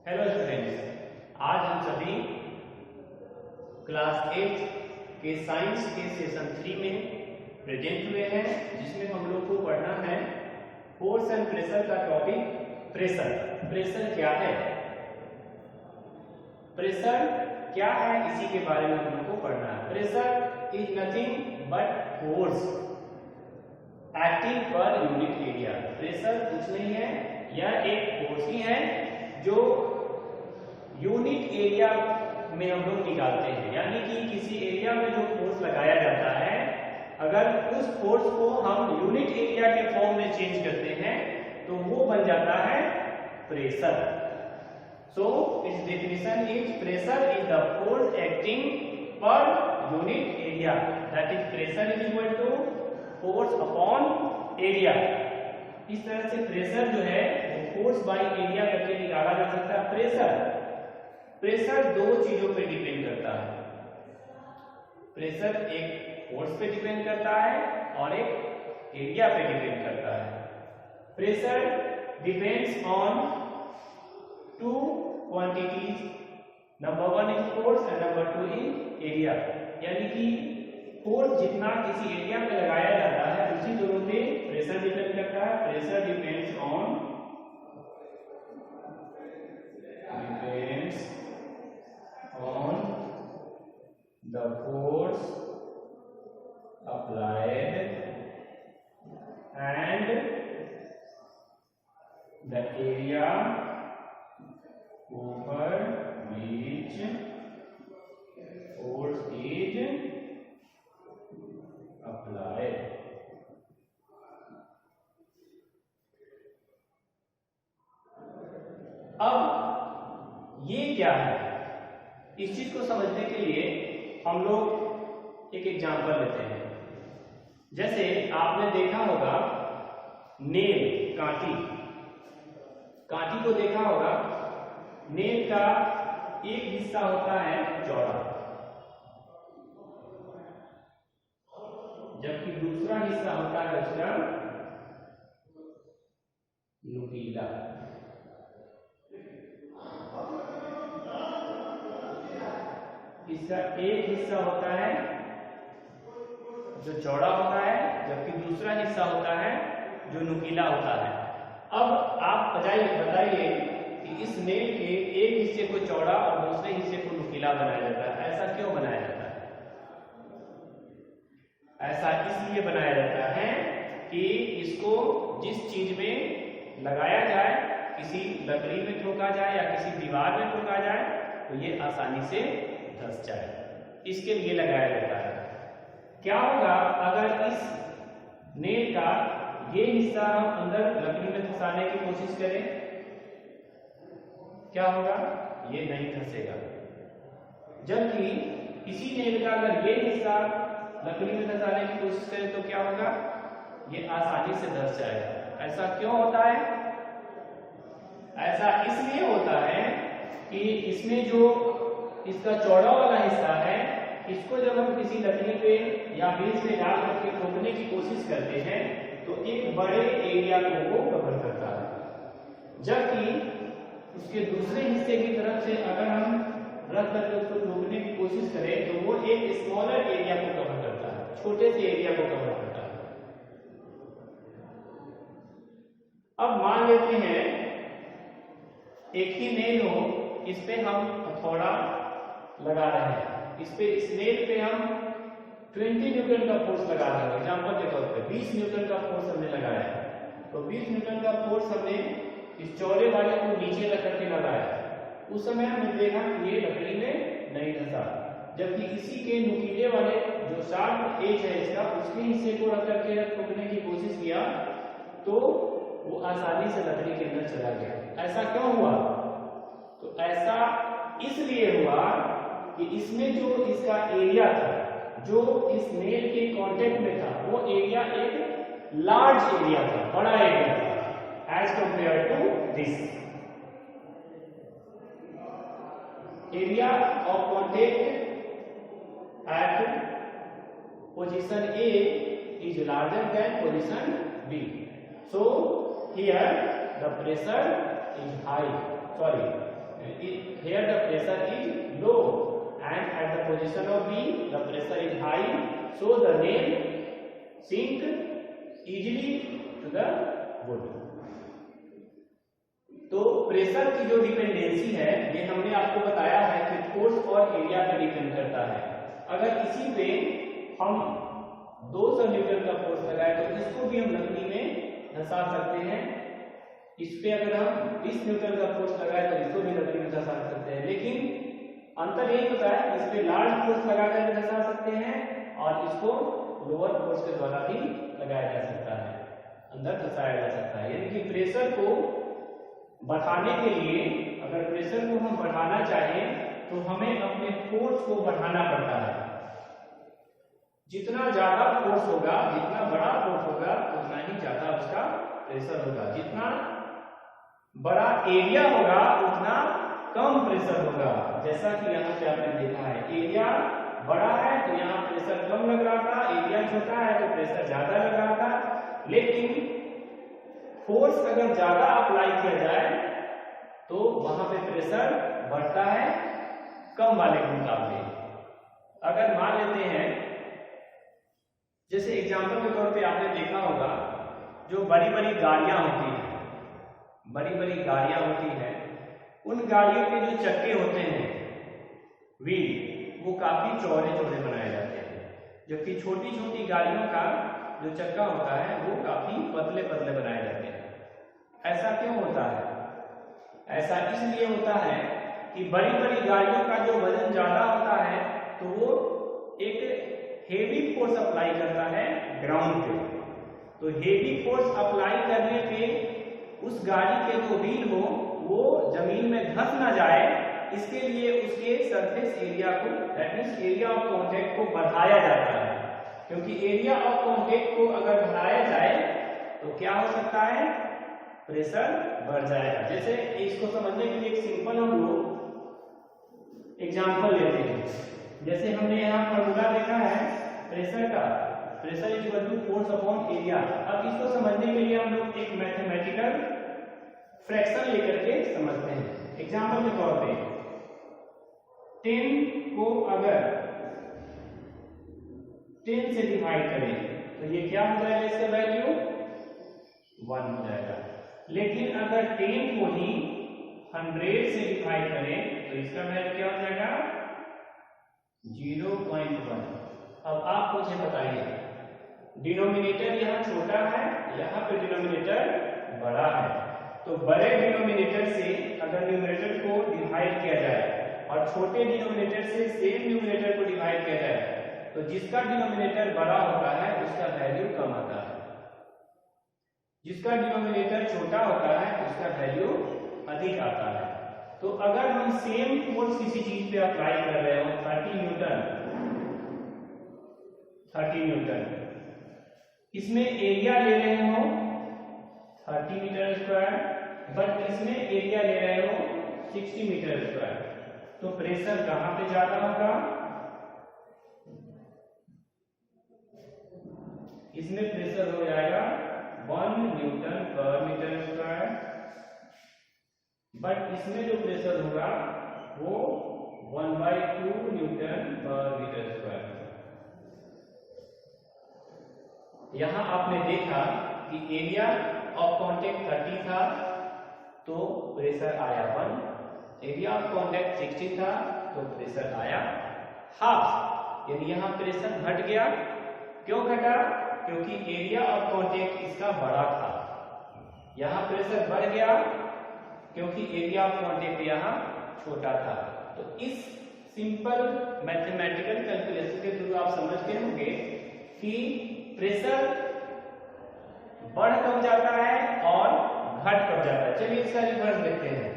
Hello students, आज हम सभी क्लास 8 के साइंस के सेशन 3 में प्रेजेंट हुए हैं, जिसमें हम लोग को पढ़ना है फोर्स एंड प्रेशर का टॉपिक। प्रेशर प्रेशर क्या है, प्रेशर क्या है, इसी के बारे में हम लोग को पढ़ना है। Pressure is nothing but force acting per unit area. Pressure कुछ नहीं है, यह एक फोर्स ही है जो यूनिट एरिया में हम लोग निकालते हैं। यानी कि किसी एरिया में जो फोर्स लगाया जाता है, अगर उस फोर्स को हम यूनिट एरिया के फॉर्म में चेंज करते हैं तो वो बन जाता है pressure. So its definition is pressure is the force acting per unit area, that is pressure is equal to force upon area. इस तरह से प्रेशर जो है वो फोर्स बाय एरिया करके निकाला जा सकता है। प्रेशर दो चीजों पे डिपेंड करता है। प्रेशर एक फोर्स पे डिपेंड करता है और एक एरिया पे डिपेंड करता है। Pressure depends on two quantities, number 1 is force and number 2 is area. यानी कि फोर्स जितना किसी एरिया में लगाया जाता है उसी दोनों पे प्रेशर डिपेंड करता है। Pressure depends on the force applied and the area over which force is applied। अब ये क्या है, इस चीज को समझने के लिए हम लोग एक एग्जांपल लेते हैं। जैसे आपने देखा होगा नेल, कांटी को देखा होगा। नेल का एक हिस्सा होता है चौड़ा, जबकि दूसरा हिस्सा होता है उसका नुकीला। इसका एक हिस्सा होता है जो चौड़ा होता है, जबकि दूसरा हिस्सा होता है जो नुकीला होता है। अब आप बताइए कि इस नेल के एक हिस्से को चौड़ा और दूसरे हिस्से को नुकीला बनाया जाता है। ऐसा क्यों बनाया जाता है? ऐसा इसलिए बनाया जाता है कि इसको जिस चीज में लगाया जाए, किसी लकड़ी में ठोका जाए या किसी दीवार में ठोका जाए, तो ये आसानी से धंस जाए, इसके लिए लगाया जाता है। क्या होगा अगर इस नेल का ये हिस्सा हम अंदर लकड़ी में फंसाने की कोशिश करें? क्या होगा? ये नहीं धंसेगा। जबकि इसी नेल का अगर ये हिस्सा लकड़ी में फंसाने की कोशिश करें तो क्या होगा? ये आसानी से धंस जाएगा। ऐसा क्यों होता है? ऐसा इसलिए होता है कि इसमें जो इसका चौड़ा वाला हिस्सा है, इसको जब हम किसी लकड़ी पे या बीज में डाल करके ठोकने की कोशिश करते हैं तो एक बड़े एरिया को वो कवर करता है, जबकि उसके दूसरे हिस्से की तरफ से अगर हम रख करके उसको ठोकने की कोशिश करें तो वो एक स्मॉलर एरिया को कवर करता है, छोटे से एरिया को कवर करता है। अब मान लेते हैं एक ही नेल हो, इस पे हम हथौड़ा लगा रहे हैं, इस नेल पे हम 20 न्यूटन का फोर्स लगा रहे हैं। एग्जांपल के तौर पे 20 न्यूटन का फोर्स हमने लगाया है, तो 20 न्यूटन का फोर्स हमने इस चौड़े वाले को नीचे रख करके लगाया। उस समय हमने देखा कि ये लकड़ी में नहीं धंसा, जबकि इसी के नुकीले वाले जो शार्प एज है इसका, उसके हिस्से को रख करके ठोकने की कोशिश किया तो वो आसानी से लकड़ी के अंदर चला गया। ऐसा क्यों हुआ? तो ऐसा इसलिए हुआ कि इसमें जो इसका एरिया था, जो इस नेल के कांटेक्ट में था, वो एरिया एक लार्ज एरिया था, बड़ा एरिया था as compare to this. Area of contact at position A is larger than position B. So here the pressure is high. Sorry, here the pressure is low and at the position of B the pressure is high, so the nail sink easily to the wood. तो pressure की जो dependency है ये हमने आपको बताया है कि फोर्स और एरिया पे डिपेंड करता है। अगर इसी पे हम 200 न्यूटन का फोर्स लगाए तो इसको भी हम लकड़ी में धंसा सकते हैं। इस पे अगर हम 20 न्यूटन का फोर्स लगाए तो इसको भी लकड़ी में धंसा सकते हैं, लेकिन अंतर यही होता है इस पे लार्ज फोर्स लगाकर भी धंसा सकते हैं और इसको लोअर फोर्स के द्वारा भी लगाया जा सकता है, अंदर धंसाया जा सकता है। यानी कि प्रेशर को बढ़ाने के लिए, अगर प्रेशर को हम बढ़ाना चाहें तो हमें अपने फोर्स को बढ़ाना पड़ता है। जितना ज्यादा फोर्स होगा, जितना बड़ा फोर्स होगा उतना ही ज्यादा उसका प्रेशर होगा, जितना बड़ा एरिया होगा उतना कम प्रेशर होगा। जैसा कि यहाँ पे आपने देखा है एरिया बड़ा है तो यहाँ प्रेशर कम लग रहा था, एरिया छोटा है तो प्रेशर ज्यादा लग रहा था। लेकिन फोर्स अगर ज्यादा अप्लाई किया जाए तो वहां पे प्रेशर बढ़ता है कम वाले के मुकाबले। अगर मान लेते हैं, जैसे एग्जांपल के तौर पे आपने देखा होगा जो बड़ी बड़ी गाड़ियां होती हैं, बड़ी बड़ी गाड़ियां होती हैं, उन गाड़ियों के जो चक्के होते हैं व्हील, वो काफी चौड़े चौड़े बनाए जाते हैं, जबकि छोटी छोटी गाड़ियों का जो चक्का होता है वो काफी पतले पतले बनाए जाते हैं। ऐसा क्यों होता है? ऐसा इसलिए होता है कि बड़ी बड़ी गाड़ियों का जो वजन ज्यादा होता है तो वो एक हेवी फोर्स अप्लाई करता है ग्राउंड पे। तो हेवी फोर्स अप्लाई करने पे उस गाड़ी के जो व्हील हो वो जमीन में धंस ना जाए, इसके लिए उसके सरफेस एरिया को, that means area of contact को बढ़ाया जाता है। क्योंकि एरिया ऑफ कांटेक्ट को अगर बढ़ाया जाए तो क्या हो सकता है? प्रेशर बढ़ जाएगा। जैसे इसको समझने के लिए एक सिंपल हम लोग एग्जांपल लेते हैं। जैसे हमने यहाँ फॉर्मूला देखा है प्रेशर का, pressure is equal to force upon area. अब इसको समझने के लिए हम लोग एक मैथमेटिकल फ्रैक्शन लेकर के समझते हैं। एग्जांपल के तौर पे 10 को अगर 10 से डिवाइड करें तो ये क्या हो जाएगा? इसका वैल्यू 1 हो जाएगा। लेकिन अगर 10 को ही 100 से डिवाइड करें तो इसका वैल्यू क्या हो जाएगा? 0.1। अब आप मुझे बताइए, डिनोमिनेटर यहाँ छोटा है, यहाँ पे डिनोमिनेटर बड़ा है, तो बड़े डिनोमिनेटर से अगर न्यूमरेटर को डिवाइड किया जाए और छोटे डिनोमिनेटर से सेम न्यूमरेटर को डिवाइड किया जाए तो जिसका डिनोमिनेटर बड़ा होता है उसका वैल्यू कम आता है, जिसका डिनोमिनेटर छोटा होता है उसका वैल्यू अधिक आता है। तो अगर हम सेम फोर्स किसी चीज पे अप्लाई कर रहे हो 30 न्यूटन, इसमें एरिया ले रहे हो 30 मीटर स्क्वायर, बट इसमें एरिया ले रहे हो 60 मीटर स्क्वायर, तो प्रेशर कहां पे ज्यादा होगा? इसमें प्रेशर हो जाएगा 1 Newton per metre square, but इसमें जो प्रेशर होगा वो 1/2 न्यूटन पर मीटर स्क्वायर। यहां आपने देखा कि एरिया ऑफ कांटेक्ट 30 था तो प्रेशर आया 1, एरिया ऑफ कांटेक्ट 60 था तो प्रेशर आया हाफ, यानी यहां प्रेशर घट गया। क्यों घटा? क्योंकि एरिया ऑफ कांटेक्ट इसका बड़ा था। यहां प्रेशर बढ़ गया क्योंकि एरिया ऑफ कांटेक्ट यहां छोटा था। तो इस सिंपल मैथमेटिकल कैलकुलेशन के थ्रू आप समझते होंगे कि प्रेशर बढ़ कब जाता है और घट कब जाता है। चलिए इसका रिवर्स देखते हैं।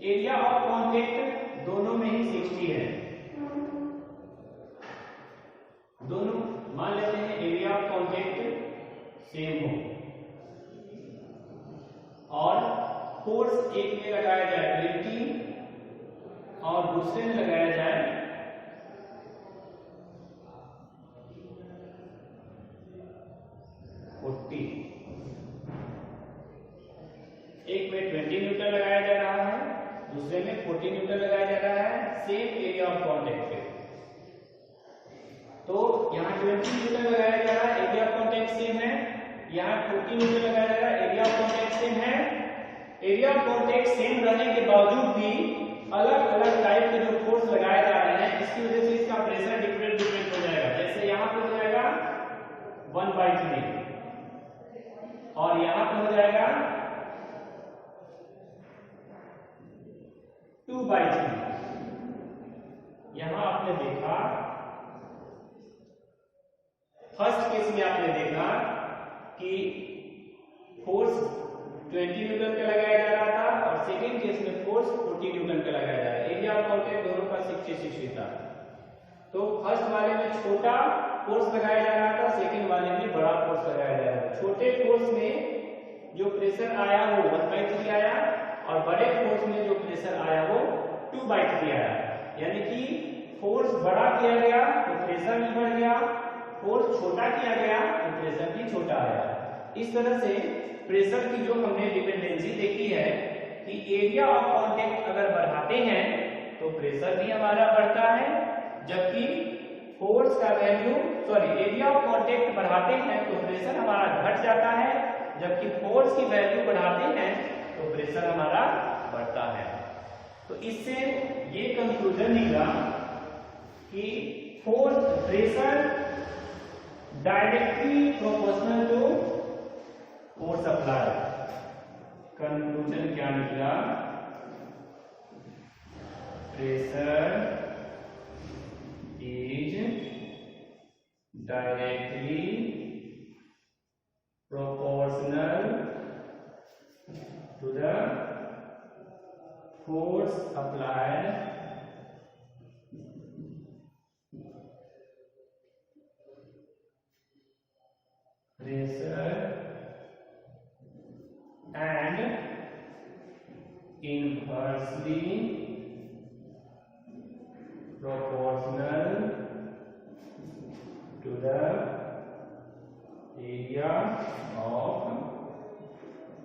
एरिया ऑफ कांटेक्ट दोनों में ही 60 है, दोनों मान लेते हैं एरिया ऑफ कांटेक्ट सेम हो और फोर्स एक में लगाया जाए 20 और दूसरे में लगाया जाए 40। एक में 20 न्यूटन लगाया जा रहा है दूसरे में 40 न्यूटन लगाया जा रहा है सेम एरिया ऑफ कांटेक्ट पे। तो यहाँ 20 न्यूटन लगाया जा रहा है, एरिया ऑफ कांटेक्ट सेम है। यहाँ 40 न्यूटन लगाया जा रहा है, एरिया ऑफ कांटेक्ट सेम है। एरिया ऑफ कांटेक्ट सेम रहने के बावजूद भी अलग अलग टाइप के जो फोर्स लगाए जा रहे हैं, इसकी वजह से इसका प्रेशर डिफरेंट हो जाएगा। जैसे यहाँ पे हो जाएगा 1/3 और यहाँ पे हो जाएगा 2/3। यहां आपने देखा फर्स्ट केस में आपने देखा कि फोर्स 20 न्यूटन का लगाया जा रहा था और सेकेंड केस में फोर्स 40 न्यूटन का लगाया जा रहा है। एरिया ऑफ कांटेक्ट दोनों का 60 था। तो फर्स्ट वाले में छोटा फोर्स लगाया जा रहा था, सेकेंड वाले में बड़ा फोर्स लगाया जा रहा था। छोटे फोर्स में जो प्रेशर आया वो 1/3 आया और बड़े फोर्स में जो प्रेशर आया वो 2/3 आया। यानी कि फोर्स बड़ा किया गया तो प्रेशर भी बढ़ गया, फोर्स छोटा किया गया तो प्रेशर भी छोटा आया। इस तरह से प्रेशर की जो हमने डिपेंडेंसी देखी है कि एरिया ऑफ कांटेक्ट अगर बढ़ाते हैं तो प्रेशर भी हमारा बढ़ता है, जबकि फोर्स का वैल्यू एरिया ऑफ कांटेक्ट बढ़ाते हैं तो प्रेशर हमारा घट जाता है, जबकि फोर्स की वैल्यू बढ़ाते हैं तो प्रेशर हमारा बढ़ता है। तो इससे ये कंक्लूजन निकला कि force pressure directly proportional to force apply. Conclusion क्या निकला? Pressure is directly proportional to the force applied pressure and inversely proportional to the area of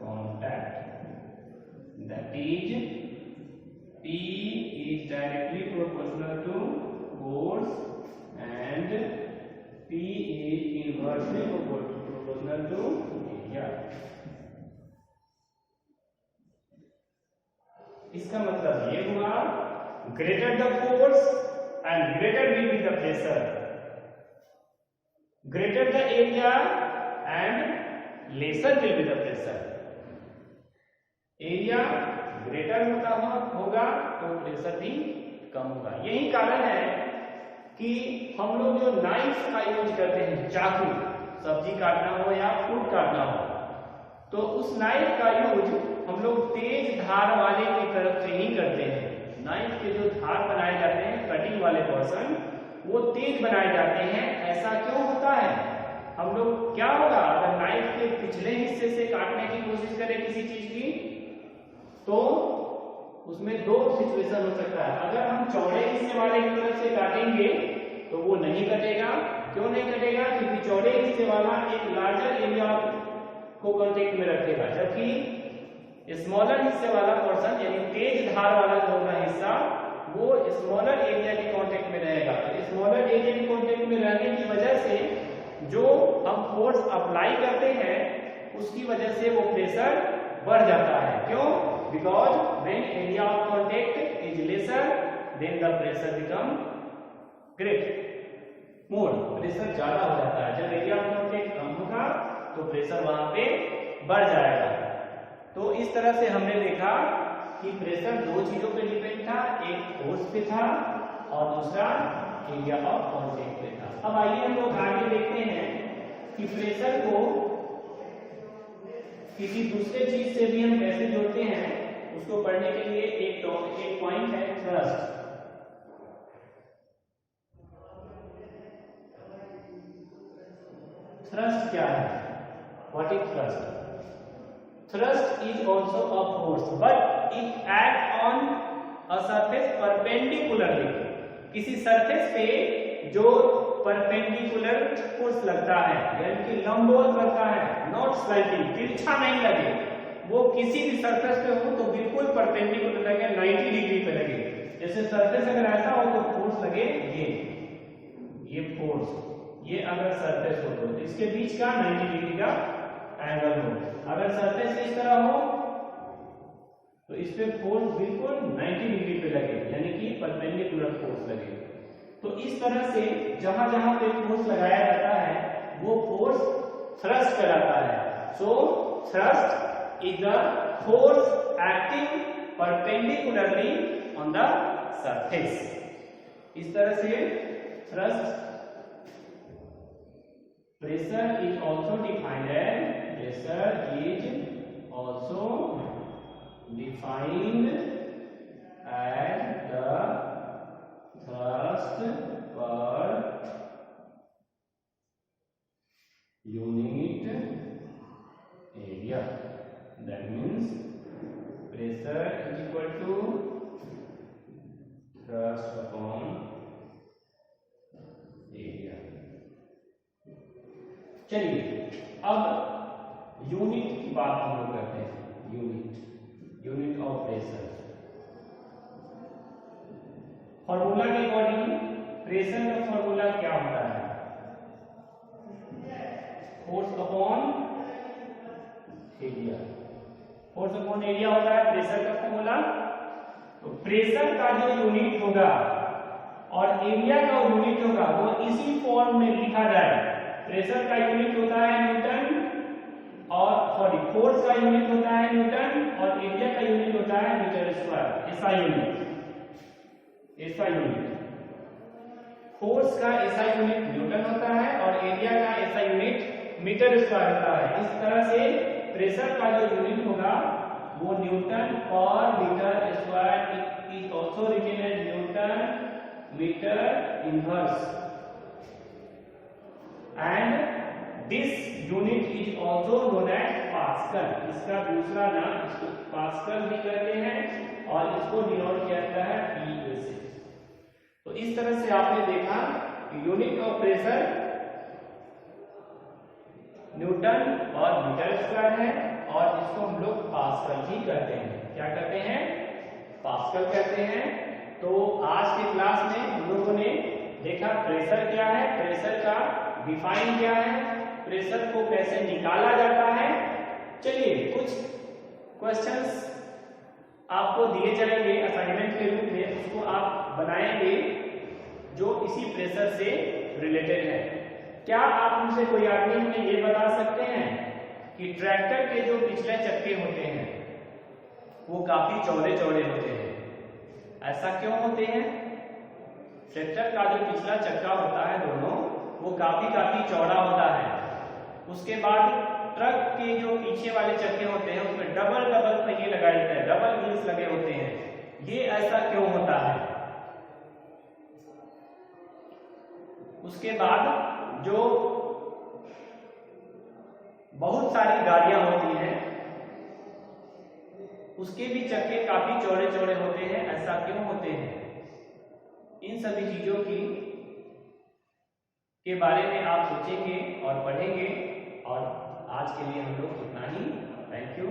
contact, that is P is directly proportional to force and P is inversely proportional to area। इसका मतलब ये हुआ greater the force and greater will be the pressure, greater the area and lesser will be the pressure। Area greater होगा तो pressure भी कम होगा। यही कारण है कि हम लोग जो नाइफ का यूज करते हैं, चाकू सब्जी काटना हो या फ्रूट काटना हो, तो उस नाइफ का यूज हम लोग तेज धार वाले की तरफ से ही करते हैं। नाइफ के जो धार बनाए जाते हैं, कटिंग वाले पोर्शन, वो तेज बनाए जाते हैं। ऐसा क्यों होता है? हम लोग क्या होगा अगर नाइफ के पिछले हिस्से से काटने की कोशिश करें किसी चीज की, तो उसमें दो सिचुएशन हो सकता है। अगर हम चौड़े हिस्से वाले की तरफ से काटेंगे तो वो नहीं कटेगा। क्यों नहीं कटेगा? क्योंकि चौड़े हिस्से वाला एक लार्जर एरिया को कांटेक्ट में रखेगा, जबकि स्मॉलर हिस्से वाला पोर्शन यानी तेज धार वाला जो होगा हिस्सा वो स्मॉलर एरिया के कांटेक्ट में रहेगा। तो स्मॉलर एरिया के कांटेक्ट में रहने की वजह से जो हम फोर्स अप्लाई करते हैं उसकी वजह से वो प्रेशर बढ़ जाता है। क्यों? Because when area of contact is lesser than the pressure become great more, pressure ज्यादा हो जाता है। जब एरिया ऑफ कांटेक्ट कम होगा तो प्रेशर वहां पे बढ़ जाएगा। तो इस तरह से हमने देखा कि प्रेशर दो चीजों पे डिपेंड था, एक फोर्स पे था और दूसरा एरिया ऑफ कांटेक्ट पे था। अब आइए हम लोग आगे देखते हैं कि प्रेशर को किसी दूसरे चीज से भी हम कैसे जोड़ते हैं। उसको पढ़ने के लिए एक पॉइंट है थ्रस्ट। थ्रस्ट क्या है? What is thrust? Thrust is also a force, but it acts on a surface perpendicularly। किसी सरफेस पे जो परपेंडिकुलर फोर्स लगता है यानी कि लंबवत लगता है, नॉट स्लाइडिंग, तिरछा नहीं लगे, वो किसी भी सरफेस पे हो तो बिल्कुल परपेंडिकुलर लगे, 90 डिग्री पे लगे। जैसे सरफेस अगर ऐसा हो तो फोर्स लगे ये फोर्स, ये अगर सरफेस हो तो इसके बीच का 90 डिग्री का एंगल हो। अगर सरफेस इस तरह हो तो इस पे फोर्स बिल्कुल 90 डिग्री पे लगे, यानी कि परपेंडिकुलर फोर्स लगे। तो इस तरह से जहां जहां पे फोर्स लगाया जाता है वो फोर्स थ्रस्ट कहलाता है। So thrust is the force acting perpendicularly on the surface. इस तरह से thrust pressure is also defined as the thrust per unit area. That means pressure is equal to thrust upon area. चलिए अब unit की बात हम लोग करते हैं। Unit of pressure. फॉर्मूला के अकॉर्डिंग प्रेशर का फॉर्मूला क्या होता है? Force upon area. Force upon area होता है प्रेशर का फॉर्मूला। तो प्रेशर का जो यूनिट होगा और एरिया का यूनिट होगा वो इसी फॉर्म में लिखा जाए। प्रेशर का यूनिट होता है न्यूटन और फोर्स का यूनिट होता है न्यूटन और एरिया का यूनिट होता है मीटर स्क्वायर। ऐसा यूनिट फोर्स का ऐसा यूनिट न्यूटन होता है और एरिया का ऐसा यूनिट मीटर स्क्वायर होता है। इस तरह से प्रेशर का जो यूनिट होगा वो newton per metre square is also written as newton metre inverse and this unit is also known as pascal. इसका दूसरा नाम इसको पास्कल भी कहते हैं और इसको डिनोट किया जाता है पी से। तो इस तरह से आपने देखा कि यूनिट ऑफ प्रेशर न्यूटन और मीटर स्क्वायर है और इसको हम लोग पास्कल भी कहते हैं। क्या कहते हैं? पास्कल कहते हैं। तो आज के क्लास में हम लोगों ने देखा प्रेशर क्या है, प्रेशर का डिफाइन क्या है, प्रेशर को कैसे निकाला जाता है। चलिए कुछ क्वेश्चंस आपको दिए जाएंगे असाइनमेंट के रूप में, उसको आप बनाएंगे जो इसी प्रेशर से रिलेटेड है। क्या आप मुझसे कोई आदमी हमें ये बता सकते हैं कि ट्रैक्टर के जो पिछले चक्के होते हैं वो काफी चौड़े चौड़े होते हैं, ऐसा क्यों होते हैं? ट्रैक्टर का जो पिछला चक्का होता है दोनों वो काफी चौड़ा होता है। उसके बाद ट्रक के जो पीछे वाले चक्के होते हैं उसमें डबल पहिए लगाए जाते हैं, डबल व्हील्स लगे होते हैं। ये ऐसा क्यों होता है? उसके बाद जो बहुत सारी गाड़ियां होती हैं उसके भी चक्के काफी चौड़े चौड़े होते हैं, ऐसा क्यों होते हैं? इन सभी चीजों के बारे में आप सोचेंगे और पढ़ेंगे। और आज के लिए हम लोग इतना ही। Thank you.